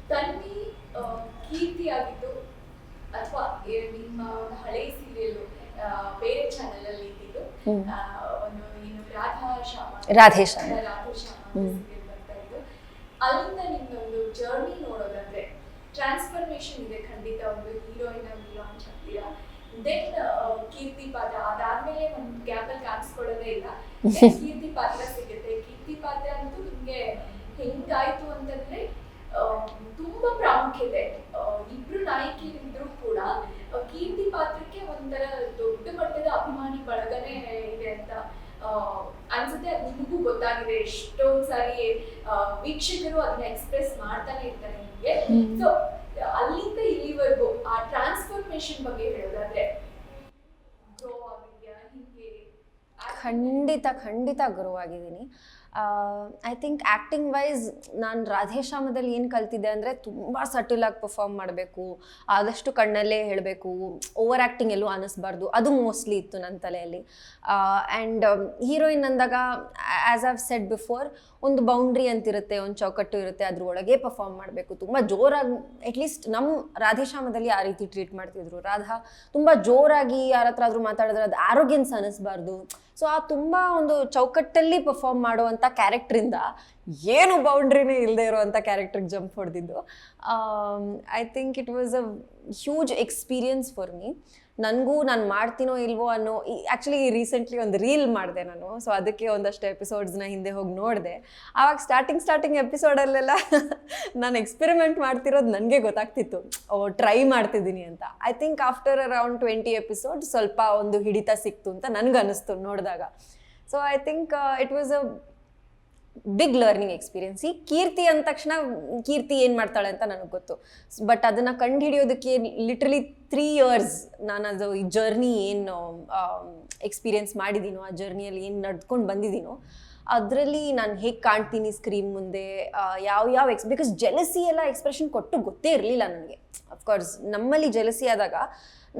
ತನ್ವಿ ಕೀರ್ತಿ ಆಗಿದ್ದು ಅಥವಾ ನಿಮ್ಮ ಒಂದು ಹಳೆ ಸೀರಿಯಲ್ ಬೇರೆ ಚಾನೆಲ್ ಅಲ್ಲಿ ಇದ್ದಿದ್ದು ಒಂದು ಏನು ರಾಧೇಶ್ಯಾಮ ಸೀರಿಯಲ್ ಬರ್ತಾ ಇದ್ದು, ಅಲ್ಲಿಂದ ನಿಮ್ದೊಂದು ಜರ್ನಿ ನೋಡೋದಾದ್ರೆ ಟ್ರಾನ್ಸ್ಫರ್ಮೇಶನ್ ಇದೆ ಖಂಡಿತ. ಒಂದು ಹೀರೋಯಿನ್ ಆಗಿ ಲಾಂಚ್ ಆಗ್ತೀರಾ, ದೆನ್ ಕೀರ್ತಿ ಪಾತ್ರ, ಅದಾದ್ಮೇಲೆ ಒಂದು ಗ್ಯಾಪ್ ಅಲ್ಲಿ ಕಾಣಿಸ್ಕೊಳ್ಳೋದೇ ಇಲ್ಲ, ಕೀರ್ತಿ ಪಾತ್ರ ಸಿಗುತ್ತೆ. ಕೀರ್ತಿ ಪಾತ್ರ ಅಂತೂ ನಿಮ್ಗೆ ಹೆಂಗಾಯ್ತು ಅಂತಂದ್ರೆ ತುಂಬಾ ಪ್ರಾಮುಖ್ಯತೆ. ಇಬ್ರು ನಾಯಕಿಯರಿದ್ರು ಕೂಡ ಕೀರ್ತಿ ಪಾತ್ರಕ್ಕೆ ಒಂಥರ ದೊಡ್ಡ ಮಟ್ಟದ ಅಭಿಮಾನಿ ಬಳಗನೆ ಇದೆ ಅಂತ ಅನ್ಸುತ್ತೆ. ಅದು ನಿಮಗೂ ಗೊತ್ತಾಗಿದೆ, ಎಷ್ಟೊಂದ್ ಸಾರಿ ವೀಕ್ಷಕರು ಅದನ್ನ ಎಕ್ಸ್ಪ್ರೆಸ್ ಮಾಡ್ತಾನೆ ಇರ್ತಾರೆ ನಿಮ್ಗೆ. ಸೊ ಅಲ್ಲಿಂದ ಇಲ್ಲಿವರೆಗೂ ಆ ಟ್ರಾನ್ಸ್ಫಾರ್ಮೇಶನ್ ಬಗ್ಗೆ ಹೇಳೋದಾದ್ರೆ ಗ್ರೋ ಆಗಿದ್ಯಾ ಹಿಂಗೆ? ಖಂಡಿತ ಗ್ರೋ ಆಗಿದ್ದೀನಿ. ಐ ಥಿಂಕ್ ಆ್ಯಕ್ಟಿಂಗ್ ವೈಸ್ ನಾನು ರಾಧೇಶ್ಯಾಮದಲ್ಲಿ ಏನು ಕಲ್ತಿದ್ದೆ ಅಂದರೆ ತುಂಬ ಸಟಲಾಗಿ ಪರ್ಫಾರ್ಮ್ ಮಾಡಬೇಕು, ಆದಷ್ಟು ಕಣ್ಣಲ್ಲೇ ಹೇಳಬೇಕು, ಓವರ್ ಆ್ಯಕ್ಟಿಂಗ್ ಎಲ್ಲೂ ಅನ್ನಿಸ್ಬಾರ್ದು, ಅದು ಮೋಸ್ಟ್ಲಿ ಇತ್ತು ನನ್ನ ತಲೆಯಲ್ಲಿ. ಆ್ಯಂಡ್ ಹೀರೋಯಿನ್ ಅಂದಾಗ ಆ್ಯಸ್ ಆವ್ ಸೆಡ್ ಬಿಫೋರ್ ಒಂದು ಬೌಂಡ್ರಿ ಅಂತಿರುತ್ತೆ, ಒಂದು ಚೌಕಟ್ಟು ಇರುತ್ತೆ, ಅದ್ರ ಒಳಗೆ ಪರ್ಫಾರ್ಮ್ ಮಾಡಬೇಕು. ತುಂಬ ಜೋರಾಗಿ, ಅಟ್ಲೀಸ್ಟ್ ನಮ್ಮ ರಾಧೇಶ್ಯಾಮದಲ್ಲಿ ಆ ರೀತಿ ಟ್ರೀಟ್ ಮಾಡ್ತಿದ್ರು. ರಾಧಾ ತುಂಬ ಜೋರಾಗಿ ಯಾರ ಹತ್ರ ಆದರೂ ಮಾತಾಡಿದ್ರೆ ಅದು ಆರೋಗ್ಯನ್ಸ್ ಅನ್ನಿಸ್ಬಾರ್ದು. ಸೊ ಆ ತುಂಬ ಒಂದು ಚೌಕಟ್ಟಲ್ಲಿ ಪರ್ಫಾರ್ಮ್ ಮಾಡುವಂಥ ಕ್ಯಾರೆಕ್ಟ್ರಿಂದ ಏನು ಬೌಂಡ್ರಿನೇ ಇಲ್ಲದೆ ಇರೋವಂಥ ಕ್ಯಾರೆಕ್ಟ್ರಿಗೆ ಜಂಪ್ ಹೊಡೆದಿದ್ದು. I think it was a huge experience for me. ನನಗೂ ನಾನು ಮಾಡ್ತೀನೋ ಇಲ್ವೋ ಅನ್ನೋ, ಆ್ಯಕ್ಚುಲಿ ರೀಸೆಂಟ್ಲಿ ಒಂದು ರೀಲ್ ಮಾಡಿದೆ ನಾನು. ಸೊ ಅದಕ್ಕೆ ಒಂದಷ್ಟು ಎಪಿಸೋಡ್ಸ್ನ ಹಿಂದೆ ಹೋಗಿ ನೋಡಿದೆ. ಆವಾಗ ಸ್ಟಾರ್ಟಿಂಗ್ ಎಪಿಸೋಡಲ್ಲೆಲ್ಲ ನಾನು ಎಕ್ಸ್ಪೆರಿಮೆಂಟ್ ಮಾಡ್ತಿರೋದು ನನಗೆ ಗೊತ್ತಾಗ್ತಿತ್ತು, ಟ್ರೈ ಮಾಡ್ತಿದ್ದೀನಿ ಅಂತ. I think after around 20 episode ಸ್ವಲ್ಪ ಒಂದು ಹಿಡಿತ ಸಿಕ್ತು ಅಂತ ನನಗನ್ನಿಸ್ತು ನೋಡಿದಾಗ. So I think it was a big learning experience. ಈ ಕೀರ್ತಿ ಅಂದ ತಕ್ಷಣ ಕೀರ್ತಿ ಏನು ಮಾಡ್ತಾಳೆ ಅಂತ ನನಗೆ ಗೊತ್ತು, ಬಟ್ ಅದನ್ನು ಕಂಡು ಹಿಡಿಯೋದಕ್ಕೆ ಲಿಟ್ರಲಿ 3 years ನಾನು ಅದು ಈ ಜರ್ನಿ ಏನು ಎಕ್ಸ್ಪೀರಿಯನ್ಸ್ ಮಾಡಿದ್ದೀನೋ, ಆ ಜರ್ನಿಯಲ್ಲಿ ಏನು ನಡ್ಕೊಂಡು ಬಂದಿದ್ದೀನೋ, ಅದರಲ್ಲಿ ನಾನು ಹೇಗೆ ಕಾಣ್ತೀನಿ ಸ್ಕ್ರೀನ್ ಮುಂದೆ, ಯಾವ ಬಿಕಾಸ್ ಜೆಲಸಿ ಎಲ್ಲ ಎಕ್ಸ್ಪ್ರೆಷನ್ ಕೊಟ್ಟು ಗೊತ್ತೇ ಇರಲಿಲ್ಲ ನನಗೆ. ಅಫ್ಕೋರ್ಸ್ ನಮ್ಮಲ್ಲಿ ಜೆಲಸಿ ಆದಾಗ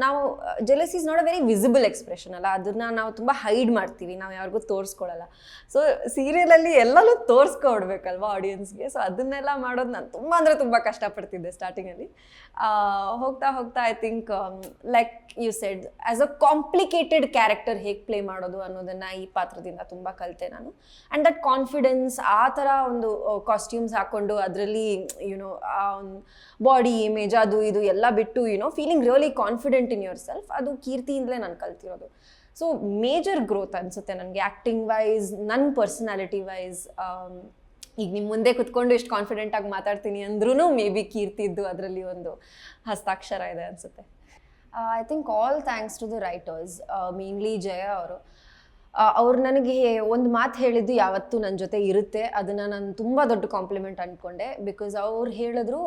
ನಾವು jealousy is not a very visible expression ಅಲ್ಲ, ಅದನ್ನು ನಾವು ತುಂಬ ಹೈಡ್ ಮಾಡ್ತೀವಿ, ನಾವು ಯಾರಿಗೂ ತೋರಿಸ್ಕೊಳ್ಳಲ್ಲ. ಸೊ ಸೀರಿಯಲಲ್ಲಿ ಎಲ್ಲನೂ ತೋರಿಸ್ಕೊಡ್ಬೇಕಲ್ವ ಆಡಿಯನ್ಸ್ಗೆ. ಸೊ ಅದನ್ನೆಲ್ಲ ಮಾಡೋದು ನಾನು ತುಂಬ ಕಷ್ಟಪಡ್ತಿದ್ದೆ ಸ್ಟಾರ್ಟಿಂಗಲ್ಲಿ. ಹೋಗ್ತಾ I think like you said, as a complicated character ಹೇಗೆ ಪ್ಲೇ ಮಾಡೋದು ಅನ್ನೋದನ್ನು ಈ ಪಾತ್ರದಿಂದ ತುಂಬ ಕಲಿತೆ ನಾನು. ಆ್ಯಂಡ್ ದಟ್ ಕಾನ್ಫಿಡೆನ್ಸ್, ಆ ಥರ ಒಂದು ಕಾಸ್ಟ್ಯೂಮ್ಸ್ ಹಾಕ್ಕೊಂಡು ಅದರಲ್ಲಿ ಯುನೋ ಆ ಒಂದು ಬಾಡಿ ಇಮೇಜ್ ಅದು ಇದು ಎಲ್ಲ ಬಿಟ್ಟು feeling really confident in your self, ಅದು ಕೀರ್ತಿಯಿಂದಲೇ ನಾನು ಕಲ್ತಿರೋದು. ಸೊ ಮೇಜರ್ ಗ್ರೋತ್ ಅನಿಸುತ್ತೆ ನನಗೆ ಆ್ಯಕ್ಟಿಂಗ್ ವೈಸ್, ನನ್ನ ಪರ್ಸನಾಲಿಟಿ ವೈಸ್. ಈಗ ನಿಮ್ಮ ಮುಂದೆ ಕುತ್ಕೊಂಡು ಎಷ್ಟು ಕಾನ್ಫಿಡೆಂಟಾಗಿ ಮಾತಾಡ್ತೀನಿ ಅಂದ್ರೂ ಮೇ ಬಿ ಕೀರ್ತಿದ್ದು ಅದರಲ್ಲಿ ಒಂದು ಹಸ್ತಾಕ್ಷರ ಇದೆ ಅನಿಸುತ್ತೆ. I think all thanks to the writers, mainly Jaya ಅವರು. ಅವ್ರು ನನಗೆ ಒಂದು ಮಾತು ಹೇಳಿದ್ದು ಯಾವತ್ತೂ ನನ್ನ ಜೊತೆ ಇರುತ್ತೆ, ಅದನ್ನು ನಾನು ತುಂಬ ದೊಡ್ಡ ಕಾಂಪ್ಲಿಮೆಂಟ್ ಅಂದ್ಕೊಂಡೆ. ಬಿಕಾಸ್ ಅವ್ರು ಹೇಳಿದ್ರು,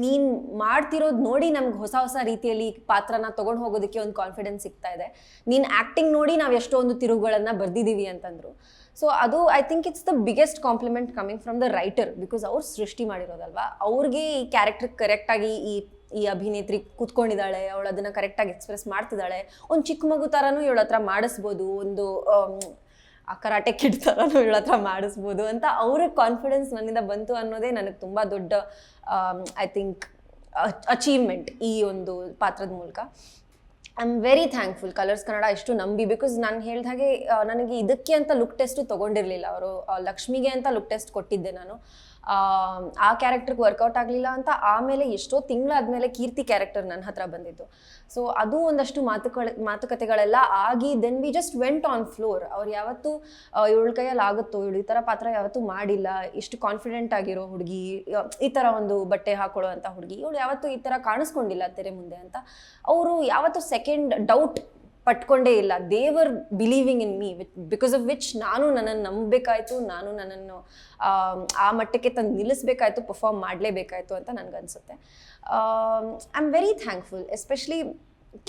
ನೀನು ಮಾಡ್ತಿರೋದು ನೋಡಿ ನಮ್ಗೆ ಹೊಸ ರೀತಿಯಲ್ಲಿ ಪಾತ್ರನ ತೊಗೊಂಡು ಹೋಗೋದಕ್ಕೆ ಒಂದು ಕಾನ್ಫಿಡೆನ್ಸ್ ಸಿಗ್ತಾ ಇದೆ, ನೀನು ಆ್ಯಕ್ಟಿಂಗ್ ನೋಡಿ ನಾವು ಎಷ್ಟೊಂದು ತಿರುವುಗಳನ್ನು ಬರೆದಿದ್ದೀವಿ ಅಂತಂದರು. ಸೊ ಅದು I think it's the biggest compliment coming from the writer, because ಅವ್ರು ಸೃಷ್ಟಿ ಮಾಡಿರೋದಲ್ವಾ, ಅವ್ರಿಗೆ ಈ ಕ್ಯಾರೆಕ್ಟರ್ ಕರೆಕ್ಟಾಗಿ ಈ ಅಭಿನೇತ್ರಿ ಕೂತ್ಕೊಂಡಿದ್ದಾಳೆ, ಅವಳು ಅದನ್ನು ಕರೆಕ್ಟಾಗಿ ಎಕ್ಸ್ಪ್ರೆಸ್ ಮಾಡ್ತಿದ್ದಾಳೆ, ಒಂದು ಚಿಕ್ಕ ಮಗು ಥರನೂ ಇವಳ ಹತ್ರ ಮಾಡಿಸ್ಬೋದು, ಒಂದು ಆ ಕರಾಟೆ ಕಿಡ್ ಥರನೂ ಇವಳ ಹತ್ರ ಮಾಡಿಸ್ಬೋದು ಅಂತ ಅವ್ರಿಗೆ ಕಾನ್ಫಿಡೆನ್ಸ್ ನನ್ನಿಂದ ಬಂತು ಅನ್ನೋದೇ ನನಗೆ ತುಂಬ ದೊಡ್ಡ ಐ ಥಿಂಕ್ ಅಚೀವ್ಮೆಂಟ್ ಈ ಒಂದು ಪಾತ್ರದ ಮೂಲಕ. I am very thankful colours Kannada ಇಷ್ಟು ನಂಬಿ, ಬಿಕಾಸ್ ನಾನು ಹೇಳಿದ ಹಾಗೆ ನನಗೆ ಇದಕ್ಕೆ ಅಂತ ಲುಕ್ ಟೆಸ್ಟು ತೊಗೊಂಡಿರಲಿಲ್ಲ ಅವರು. ಲಕ್ಷ್ಮಿಗೆ ಅಂತ ಲುಕ್ ಟೆಸ್ಟ್ ಕೊಟ್ಟಿದ್ದೆ ನಾನು, ಆ ಕ್ಯಾರೆಕ್ಟರ್ಗೆ ವರ್ಕೌಟ್ ಆಗಲಿಲ್ಲ ಅಂತ ಆಮೇಲೆ ಎಷ್ಟೋ ತಿಂಗಳಾದಮೇಲೆ ಕೀರ್ತಿ ಕ್ಯಾರೆಕ್ಟರ್ ನನ್ನ ಹತ್ರ ಬಂದಿದ್ದು. ಸೊ ಅದು ಒಂದಷ್ಟು ಮಾತುಕತೆಗಳೆಲ್ಲ ಆಗಿ then we just went on floor. ಅವ್ರು ಯಾವತ್ತೂ ಇವಳ ಕೈಯಲ್ಲಿ ಆಗುತ್ತೋ, ಇವಳು ಈ ಥರ ಪಾತ್ರ ಯಾವತ್ತೂ ಮಾಡಿಲ್ಲ, ಇಷ್ಟು ಕಾನ್ಫಿಡೆಂಟ್ ಆಗಿರೋ ಹುಡುಗಿ, ಈ ಥರ ಒಂದು ಬಟ್ಟೆ ಹಾಕೊಳ್ಳೋ ಅಂಥ ಹುಡುಗಿ, ಇವಳು ಯಾವತ್ತೂ ಈ ಥರ ಕಾಣಿಸ್ಕೊಂಡಿಲ್ಲ ತೆರೆ ಮುಂದೆ ಅಂತ ಅವರು ಯಾವತ್ತೂ ಸೆಕೆಂಡ್ ಡೌಟ್ ಪಟ್ಕೊಂಡೇ ಇಲ್ಲ. ದೇವರ್ believing in me, because of which ನಾನು ನನ್ನನ್ನು ನಂಬಬೇಕಾಯ್ತು, ನಾನು ನನ್ನನ್ನು ಆ ಮಟ್ಟಕ್ಕೆ ತಂದು ನಿಲ್ಲಿಸ್ಬೇಕಾಯ್ತು, ಪರ್ಫಾರ್ಮ್ ಮಾಡಲೇಬೇಕಾಯ್ತು ಅಂತ ನನಗನ್ಸುತ್ತೆ. I am very thankful. Especially